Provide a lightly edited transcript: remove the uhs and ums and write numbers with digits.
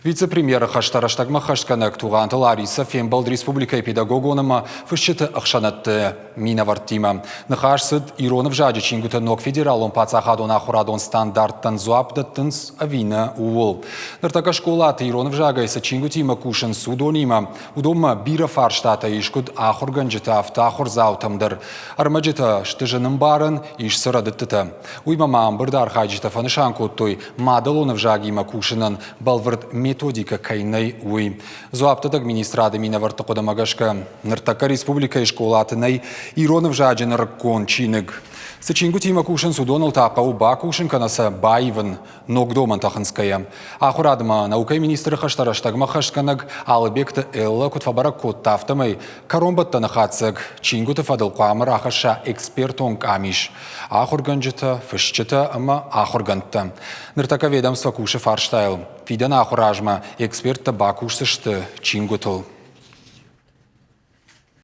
Вице-премьер Хаштараштагма Хаштканак туған Лариса Фембалд Республика педагогонама фышчыты ақшанатты минавартима. Нахашсыд Иронов жаджи чингуты ног федералон пацахадон ахурадон стандарттан зуапдаттынс авина уол. Нартака школаты Иронов жагайса чингутима кушан судонима. Удома бира фарштата ишкуд ахурганджита автахур заутамдар. Армаджита штыжаным барын иш сырадыттыта. Уймамам бырдар хаджита фанышанкуттой мадалонов жагима кушанан балвард методика кайнай уй. Зуаптыдаг министрады минаварты кодамагашка. Нартака республика и школатынай Иронов жаджин раккон чиныг. Сычингу тима кушан судонал тапа уба кушан канаса байван ногдоман таханская. Ахурадма наукай министры Хаштараштагма Хаштканаг албекта элла кутфабара коттафтамай каромбатта нахацаг чингуты фадылкуамыр ахаша экспертонг амиш. Ахурганджита фышчыта ама ахургантта. Нартака ведомства куши фарштайл. Фидан ахуражма эксперт табакушсышты чингутыл.